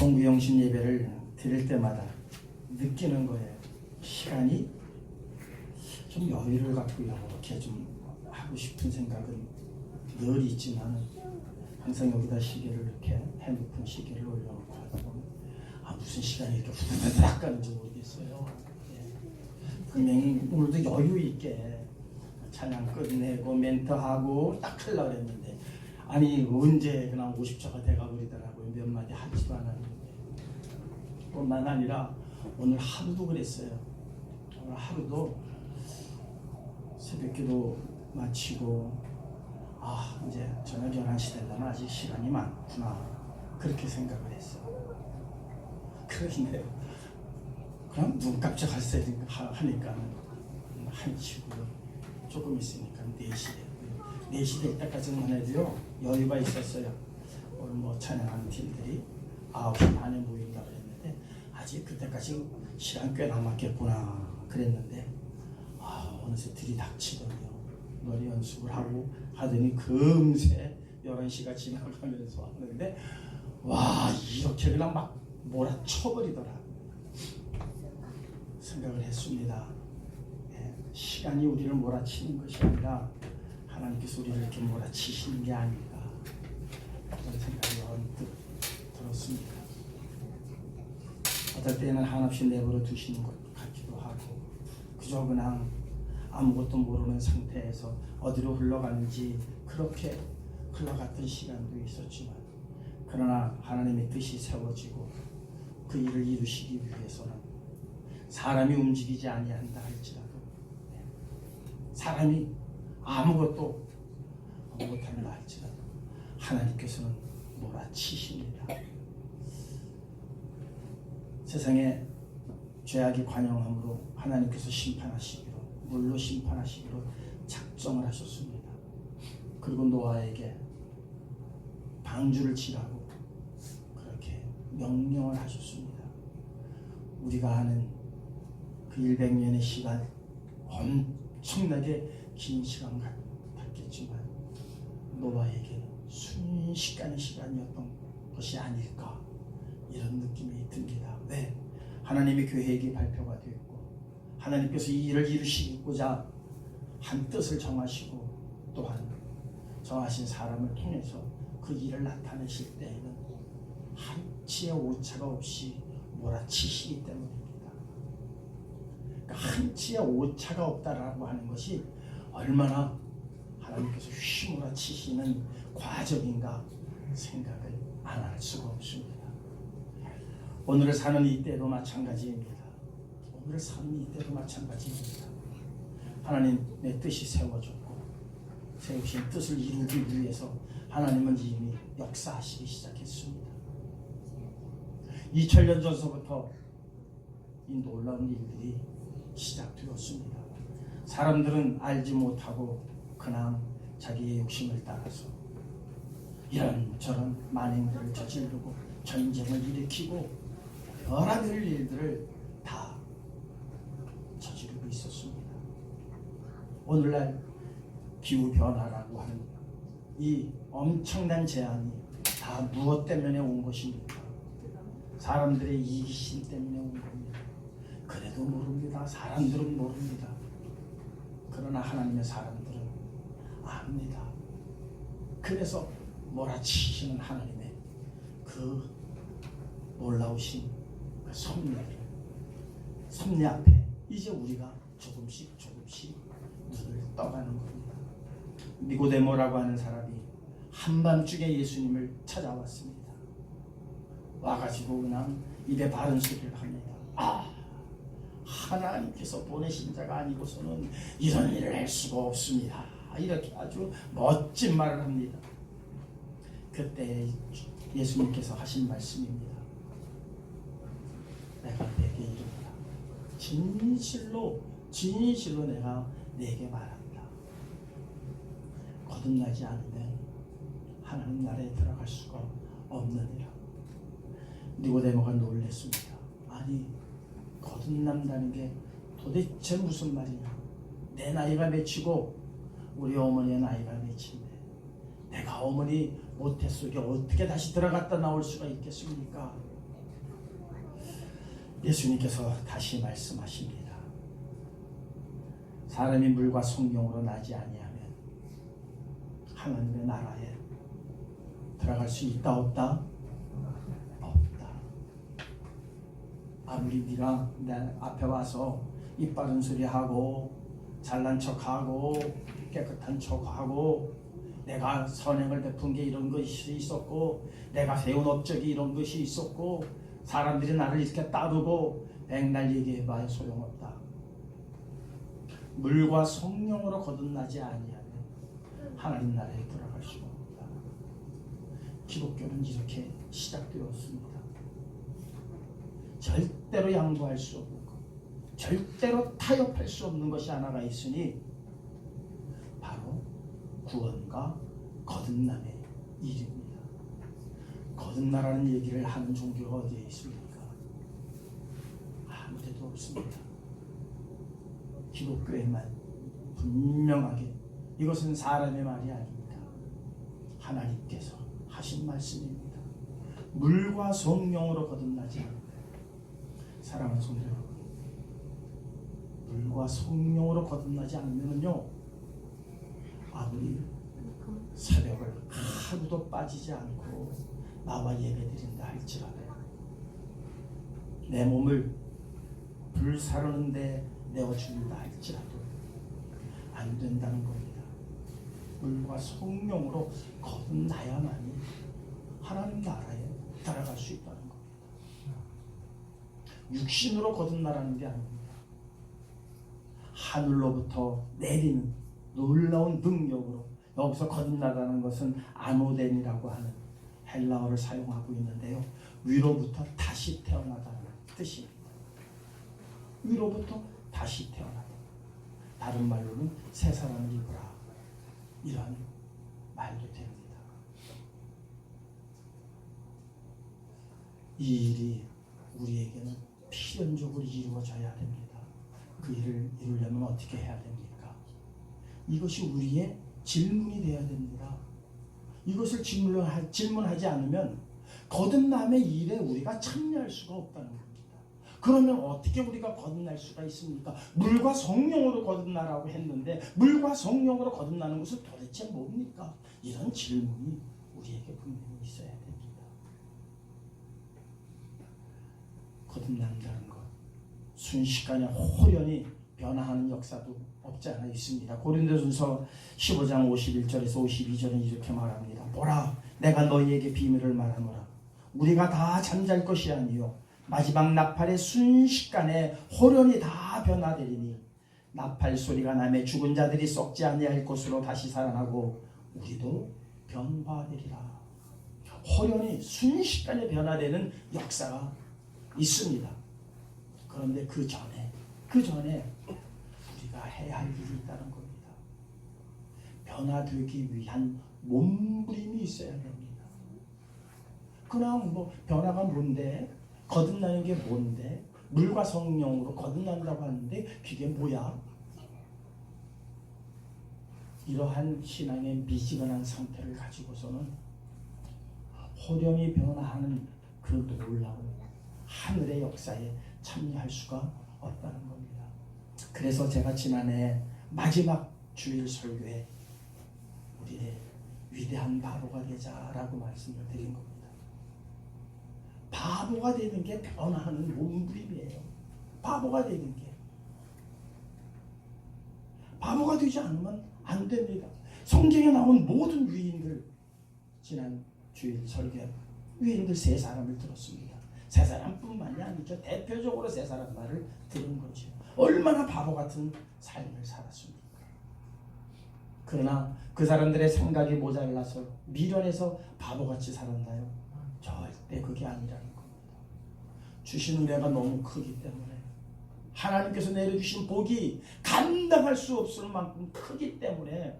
성구영신 예배를 드릴 때마다 느끼는 거예요. 시간이 좀 여유를 갖고 이렇게 좀 하고 싶은 생각은 늘 있지만 항상 여기다 시계를 이렇게 핸드폰 시계를 올려놓고 하다 보면 무슨 시간이 이렇게 후다닥 가는지 모르겠어요. 분명히 오늘도 여유 있게 찬양 끝내고 멘트하고 딱 하려고 했는데 언제 그냥 50초가 돼가 버리더라고요. 몇 마디 하지도 않았는데. 뿐만 아니라 오늘 하루도 그랬어요. 오늘 하루도 새벽기도 마치고 이제 저녁 11시 되려면 아직 시간이 많구나 그렇게 생각을 했어요. 그런데 그럼 눈 깜짝했어야 하니까 1시고요. 조금 있으니까 4시 됐고요. 4시 될 때까지만 해도요 여유가 있었어요. 오늘 뭐 찬양하는 팀들이 9시 반에 모인다고 그랬는데 아직 그때까지 시간 꽤 남았겠구나 그랬는데 어느새 들이닥치더니요. 노래 연습을 하고 하더니 금세 11시가 지나가면서 왔는데 이렇게 그냥 막 몰아쳐버리더라 생각을 했습니다. 시간이 우리를 몰아치는 것이 아니라 하나님께서 우리를 이렇게 몰아치시는 게 아닌가 그런 생각이 언뜻 들었습니다. 어떨 때는 한없이 내버려 두시는 것 같기도 하고 그저 그냥 아무것도 모르는 상태에서 어디로 흘러가는지 그렇게 흘러갔던 시간도 있었지만 그러나 하나님의 뜻이 세워지고 그 일을 이루시기 위해서는 사람이 움직이지 아니한다 할지라도 사람이 아무것도 못하면 할지라도 하나님께서는 몰아치십니다. 세상에 죄악이 관영함으로 하나님께서 심판하시기로 물로 심판하시기로 작정을 하셨습니다. 그리고 노아에게 방주를 치라고 그렇게 명령을 하셨습니다. 우리가 아는 그 100년의 시간 엄청나게 긴 시간 같겠지만 노아에게는 순식간의 시간이었던 것이 아닐까 이런 느낌이 듭니다. 왜? 하나님의 계획이 발표가 되었고 하나님께서 이 일을 이루시고자 한 뜻을 정하시고 또한 정하신 사람을 통해서 그 일을 나타내실 때에는 한치의 오차가 없이 몰아치시기 때문입니다. 그러니까 한치의 오차가 없다라고 하는 것이 얼마나 하나님께서 휘몰아치시는 과정인가 생각을 안 할 수가 없습니다. 오늘을 사는 이때도 마찬가지입니다. 오늘을 사는 이때도 마찬가지입니다. 하나님의 뜻이 세워졌고 세우신 뜻을 이루기 위해서 하나님은 이미 역사하시기 시작했습니다. 2000년 전서부터 이 놀라운 일들이 시작되었습니다. 사람들은 알지 못하고 그냥 자기의 욕심을 따라서 이런저런 만행들을 저지르고 전쟁을 일으키고 별의별 일들을 다 저지르고 있었습니다. 오늘날 기후변화라고 하는 이 엄청난 재앙이 다 무엇 때문에 온 것입니까? 사람들의 이기심 때문에 온 겁니다. 그래도 모릅니다. 사람들은 모릅니다. 그러나 하나님의 사람들은 압니다. 그래서 몰아치시는 하나님의 그 놀라우신 그 섭리 앞에 이제 우리가 조금씩 눈을 떠가는 겁니다. 니고데모라고 하는 사람이 한밤중에 예수님을 찾아왔습니다. 와가지고 그냥 입에 바른 소리를 합니다. 하나님께서 보내신 자가 아니고서는 이런 일을 할 수가 없습니다. 이렇게 아주 멋진 말을 합니다. 그때 예수님께서 하신 말씀입니다. 내가 내게 이른다. 진실로 내가 내게 말한다. 거듭나지 않으면 하나님 나라에 들어갈 수가 없느니라. 니고데모가 놀랐습니다. 거듭난다는 게 도대체 무슨 말이냐? 내 나이가 몇이고 우리 어머니의 나이가 몇인데 내가 어머니 모태 속에 어떻게 다시 들어갔다 나올 수가 있겠습니까? 예수님께서 다시 말씀하십니다. 사람이 물과 성령으로 나지 아니하면 하나님의 나라에 들어갈 수 있다 없다? 없다. 아무리 네가 내 앞에 와서 입 바른 소리 하고 잘난 척하고 깨끗한 척하고 내가 선행을 베푼 게 이런 것이 있었고 내가 세운 업적이 이런 것이 있었고 사람들이 나를 이렇게 따르고 백날 얘기해봐야 소용없다. 물과 성령으로 거듭나지 아니하면 하나님 나라에 들어갈 수가 없다. 기독교는 이렇게 시작되었습니다. 절대로 양보할 수 없는 것, 절대로 타협할 수 없는 것이 하나가 있으니 바로 구원과 거듭남의 일입니다. 거듭나라는 얘기를 하는 종교가 어디에 있습니까? 아무 데도 없습니다. 기독교에만 분명하게 이것은 사람의 말이 아닙니다. 하나님께서 하신 말씀입니다. 물과 성령으로 거듭나지 않는다. 사랑하는 성도 여러분, 물과 성령으로 거듭나지 않으면요 아무리 새벽을 하루도 빠지지 않고 나와 예배드린다 할지라도 내 몸을 불사르는데 내어준다 할지라도 안 된다는 겁니다. 물과 성령으로 거듭나야만이 하나님 나라에 들어갈 수 있다는 겁니다. 육신으로 거듭나라는 게 아닙니다. 하늘로부터 내리는 놀라운 능력으로 여기서 거듭나다는 것은 아노덴이라고 하는 헬라어를 사용하고 있는데요. 위로부터 다시 태어나다는 뜻입니다. 위로부터 다시 태어나다. 다른 말로는 새 사람을 입으라. 이런 말도 됩니다. 이 일이 우리에게는 필연적으로 이루어져야 됩니다. 그 일을 이루려면 어떻게 해야 됩니까? 이것이 우리의 질문이 되어야 됩니다. 이것을 질문하지 않으면 거듭남의 일에 우리가 참여할 수가 없다는 겁니다. 그러면 어떻게 우리가 거듭날 수가 있습니까? 물과 성령으로 거듭나라고 했는데 물과 성령으로 거듭나는 것은 도대체 뭡니까? 이런 질문이 우리에게 분명히 있어야 됩니다. 거듭난다는 것, 순식간에 호련히 변화하는 역사도 없지 않아 있습니다. 고린도전서 15장 51절에서 52절은 이렇게 말합니다. 보라, 내가 너희에게 비밀을 말하노라. 우리가 다 잠잘 것이 아니요 마지막 나팔의 순식간에 호련히 다 변화되리니 나팔 소리가 나매 죽은 자들이 썩지 아니할 것으로 다시 살아나고 우리도 변화되리라. 호련히 순식간에 변화되는 역사가 있습니다. 그런데 그 전에 우리가 해야 할 일이 있다는 겁니다. 변화되기 위한 몸부림이 있어야 됩니다. 그럼 뭐 변화가 뭔데? 거듭나는 게 뭔데? 물과 성령으로 거듭난다고 하는데 그게 뭐야? 이러한 신앙의 미지근한 상태를 가지고서는 호련히 변화하는 그 놀라운 하늘의 역사에 참여할 수가 없다는 겁니다. 그래서 제가 지난해 마지막 주일 설교에 우리의 위대한 바보가 되자라고 말씀을 드린 겁니다. 바보가 되는 게 변화하는 몸부림이에요. 바보가 되는 게. 바보가 되지 않으면 안 됩니다. 성경에 나온 모든 위인들, 지난 주일 설교에 위인들 세 사람을 들었습니다. 세 사람뿐만이 아니죠. 대표적으로 세 사람 말을 들은 거죠. 얼마나 바보 같은 삶을 살았습니까? 그러나 그 사람들의 생각이 모자라서 미련해서 바보같이 살았나요? 절대 그게 아니라는 겁니다. 주신 은혜가 너무 크기 때문에 하나님께서 내려주신 복이 감당할 수 없을 만큼 크기 때문에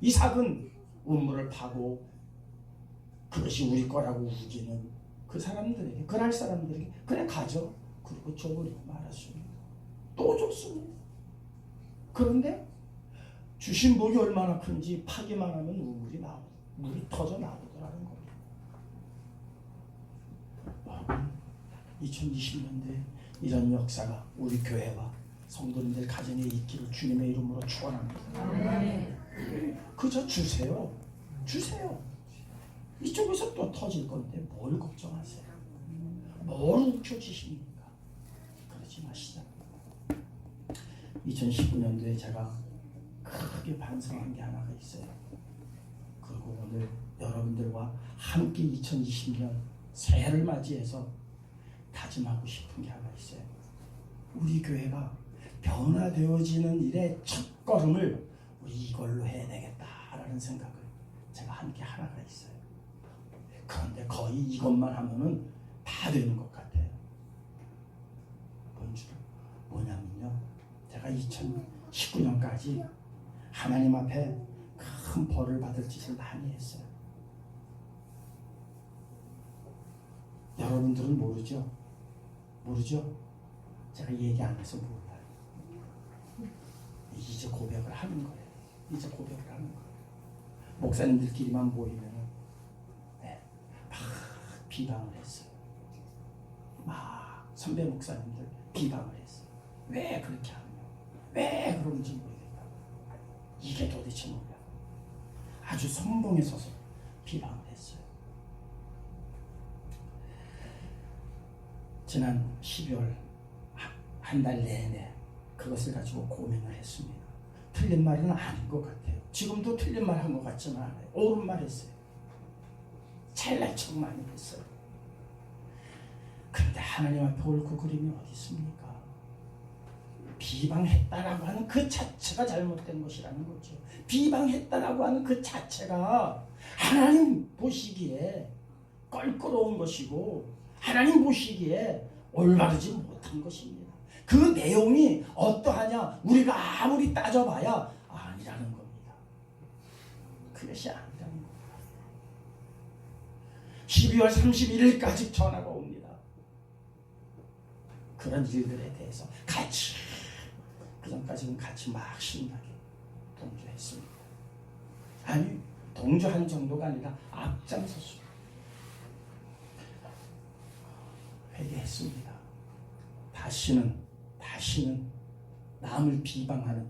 이삭은 우물을 파고 그것이 우리 거라고 우기는 그 사람들에게, 그날 사람들에게 그래 가져. 그리고 줘버리고 말았습니다. 또 줬습니다. 그런데 주신 복이 얼마나 큰지 파기만 하면 물이 터져 나오더라는 겁니다. 2020년대 이런 역사가 우리 교회와 성도님들 가정에 있기를 주님의 이름으로 축원합니다. 그저 주세요. 주세요. 이쪽에서 또 터질 건데 뭘 걱정하세요? 뭘 움켜쥐십니까? 그러지 마시자. 2019년도에 제가 크게 반성한 게 하나가 있어요. 그리고 오늘 여러분들과 함께 2020년 새해를 맞이해서 다짐하고 싶은 게 하나 있어요. 우리 교회가 변화되어지는 일의 첫걸음을 우리 이걸로 해야 되겠다라는 생각을 제가 한 게 하나가 있어요. 그런데 거의 이것만 하면은 다 되는 것 같아요. 뭐냐면요, 제가 2019년까지 하나님 앞에 큰 벌을 받을 짓을 많이 했어요. 여러분들은 모르죠? 제가 얘기 안 해서 몰라요. 이제 고백을 하는 거예요. 목사님들끼리만 모이면 막 비방을 했어요. 막 선배 목사님들 비방을 했어요. 왜 그렇게 하느냐, 왜 그런지 모르겠다. 이게 도대체 뭐야. 아주 선봉에 서서 비방을 했어요. 지난 12월 한 달 내내 그것을 가지고 고민을 했습니다. 틀린 말은 아닌 것 같아요. 지금도 틀린 말 한 것 같지는 않아요. 옳은 말 했어요. 잘날 척 많이 했어요. 그런데 하나님 앞에 옳고 그름이 어디 있습니까? 비방했다라고 하는 그 자체가 잘못된 것이라는 거죠. 비방했다라고 하는 그 자체가 하나님 보시기에 껄끄러운 것이고 하나님 보시기에 올바르지 못한 것입니다. 그 내용이 어떠하냐 우리가 아무리 따져봐야 아니라는 겁니다. 그것이 아니라는 겁니다. 12월 31일까지 전화가 옵니다. 그런 일들에 대해서 같이, 그전까지는 같이 막 신나게 동조했습니다. 아니, 동조한 정도가 아니라 앞장섰습니다. 회개했습니다. 다시는 남을 비방하는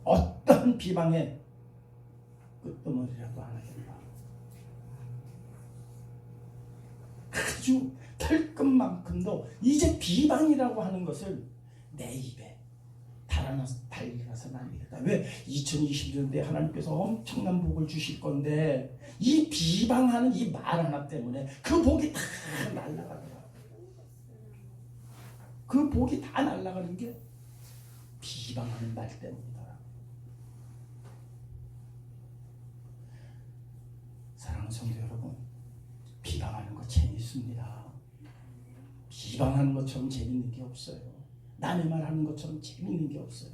어떤 비방에 끄트머리라도 안 하겠다. 아주 털끝만큼도 이제 비방이라고 하는 것을 내 입에 달려서는 안 되겠다. 왜? 2020년대 하나님께서 엄청난 복을 주실 건데 이 비방하는 이 말 하나 때문에 그 복이 다 날아가더라. 그 복이 다 날아가는 게 비방하는 말 때문이다. 사랑하는 성도 여러분, 비방하는 거 재밌습니다. 비방하는 것처럼 재밌는 게 없어요. 남의 말 하는 것처럼 재밌는 게 없어요.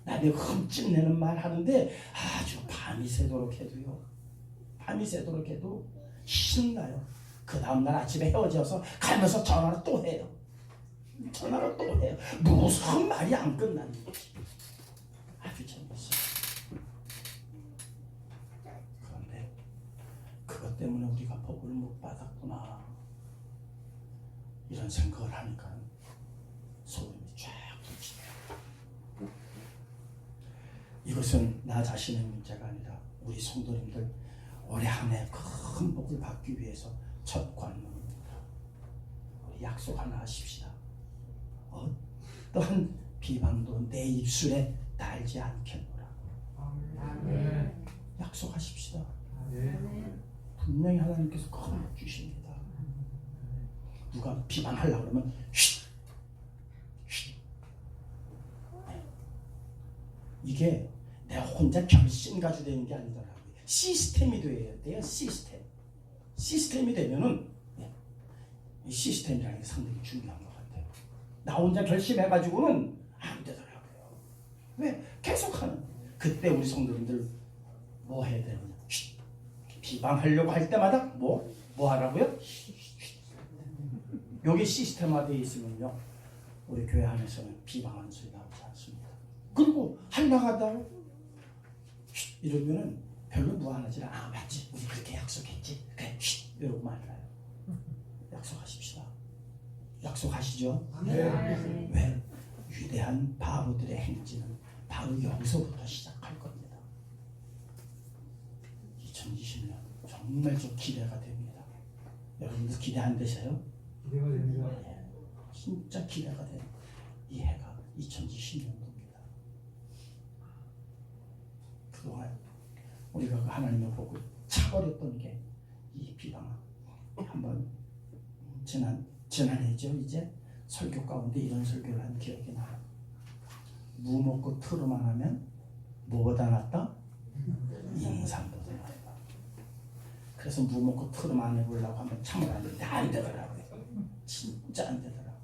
남의 흠집내는 말 하는데 아주 밤이 새도록 해도 신나요. 그 다음날 아침에 헤어져서 가면서 전화를 또 해요. 무슨 말이 안 끝나는 거지. 아주 재밌어요. 그런데 그것 때문에 우리가 복을 못 받았구나 이런 생각을 하니까 소름이 쫙 돋지네요. 이것은 나 자신의 문제가 아니라 우리 성도님들 올해 한 해 큰 복을 받기 위해서 첫 관문입니다. 우리 약속 하나 하십시다. 어떠한 비방도 내 입술에 달지 않겠노라. 약속하십시다. 분명히 하나님께서 큰 복 주십니다. 누가 비방하려고 그러면 쉿. 이게 내가 혼자 결심 가지고 되는 게 아니더라고요. 시스템이 돼야 돼요. 시스템이 되면은 이 시스템이라는 게 상당히 중요한 것 같아요. 나 혼자 결심해가지고는 안 되더라고요. 왜? 계속하는. 그때 우리 성도님들 뭐 해야 되느냐? 비방하려고 할 때마다 뭐 하라고요? 여기 시스템화되어 있으면요, 우리 교회 안에서는 비방하는 소리 나오지 않습니다. 그리고 하려고 이러면은 별로 무안하지 않아. 맞지? 우리 그렇게 약속했지? 그래, 이러고 말아요. 약속하십시다. 약속하시죠? 네. 왜? 위대한 바보들의 행진은 바로 여기서부터 시작할 겁니다. 2020년 정말 좀 기대가 됩니다. 여러분들 기대 안 되세요? 기대가 됩니다. 예, 진짜 기대가 되는 이 해가 2020년도입니다. 그동안 우리가 그 하나님을 보고 차버렸던 게 이 비방. 한번 지난해죠. 이제 설교 가운데 이런 설교를 한 기억이 나요. 무 먹고 트로만 하면 뭐보다 낫다? 인삼보다 낫다. 그래서 무 먹고 트로만 해보려고 한번 참아봤는데 안 되더라고요. 진짜 안 되더라고요.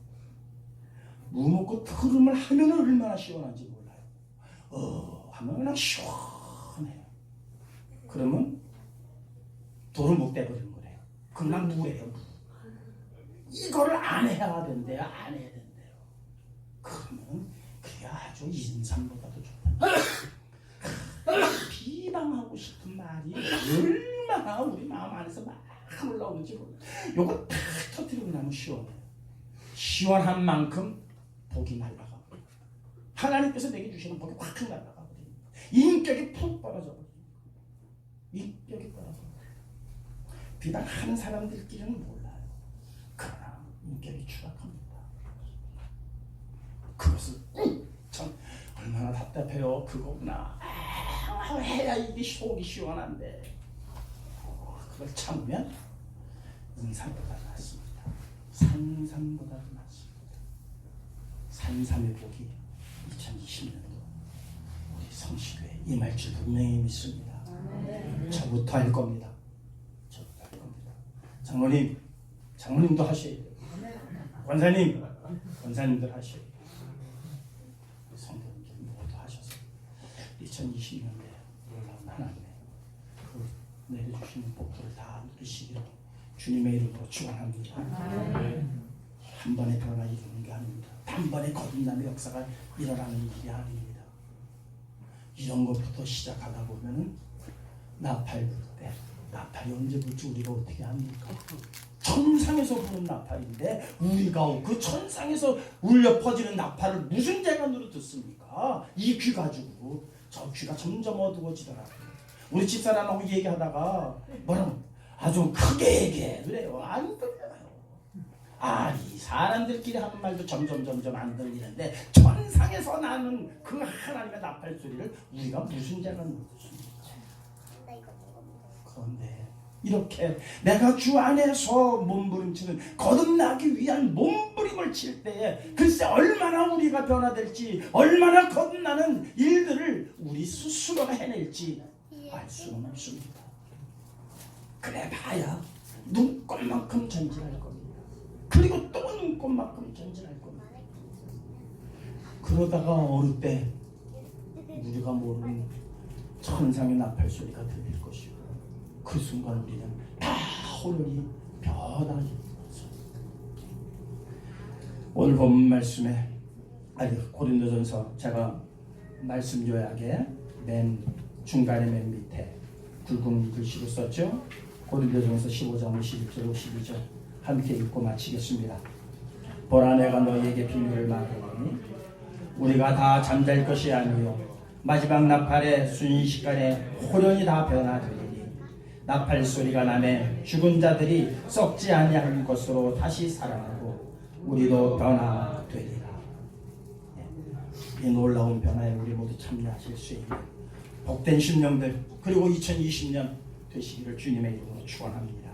무 먹고 트름을 하면 얼마나 시원한지 몰라요. 하면 그냥 시원해요. 그러면 도루묵 돼버리는 거래요. 그냥 무예요. 이거를 안 해야 된대요. 안 해야 된대요. 그러면 그게 아주 인삼보다도 좋다. 비방하고 싶은 말이 얼마나 우리 마음 안에서 막 올라오는지 몰라요. 요거 탁 터뜨리고 나면 시원해요. 시원한 만큼 복이 날아가고 하나님께서 내게 주시는 복이 확 날아가거든요. 인격이 푹 떨어져버려요. 인격이 떨어져. 비방하는 사람들끼리는 몰라요. 그러나 인격이 추락합니다. 그것을 참 얼마나 답답해요. 그거구나. 해야 이게 속이 시원한데 그걸 참으면 인삼보다 낫습니다. 산삼보다 낫습니다. 산삼의 복이 2020년도 우리 성시교에 임할 줄 분명히 믿습니다. 저부터 할 겁니다. 저부터 할 겁니다. 장로님도 하셔야 돼요. 권사님들 하셔야 돼요. 성도님들 모두 하셔서 2020년에 놀라운 하나님의 그 내려주시는 복들을 다 누리시기를 주님의 이름으로 축원합니다. 한 번에 변화 이루는 게 아닙니다. 단번에 거듭남의 역사가 일어나는 일이 아닙니다. 이런 것부터 시작하다 보면은 나팔 불 때 나팔이 언제 불지 우리가 어떻게 합니까? 천상에서 부는 나팔인데 우리가 그 천상에서 울려 퍼지는 나팔을 무슨 재간으로 듣습니까? 이 귀 가지고. 저 귀가 점점 어두워지더라고요. 우리 집사람하고 얘기하다가 뭐라고 아주 크게 얘기해 그래요. 안 들려요. 이 사람들끼리 하는 말도 점점 안 들리는데 천상에서 나는 그 하나님의 나팔 소리를 우리가 무슨 재간으로 듣습니까? 그런데 이렇게 내가 주 안에서 몸부림치는 거듭나기 위한 몸부림을 칠 때에 글쎄 얼마나 우리가 변화될지 얼마나 거듭나는 일들을 우리 스스로가 해낼지 알 수는 없습니다. 그래 봐야 눈꽃만큼 전진할 겁니다. 그리고 또 눈꽃만큼 전진할 겁니다. 그러다가 어느 때 우리가 모르는 천상의 나팔 소리가 들릴 것이고 그 순간 우리는 다 호련히 변하게 되죠. 오늘 본 말씀에 고린도전서 제가 말씀 요약에 맨 중간에 맨 밑에 굵은 글씨로 썼죠. 고린도전서 15장 51절 52절 함께 읽고 마치겠습니다. 보라 내가 너희에게 비밀을 말하노니 우리가 다 잠잘 것이 아니요 마지막 나팔의 순식간에 호련히 다 변화되리니 나팔 소리가 나매 죽은 자들이 썩지 아니할 것으로 다시 살아나고 우리도 변화되리라. 이 놀라운 변화에 우리 모두 참여하실 수 있는 복된 심령들 그리고 2020년 되시기를 주님의 이름으로 축원합니다.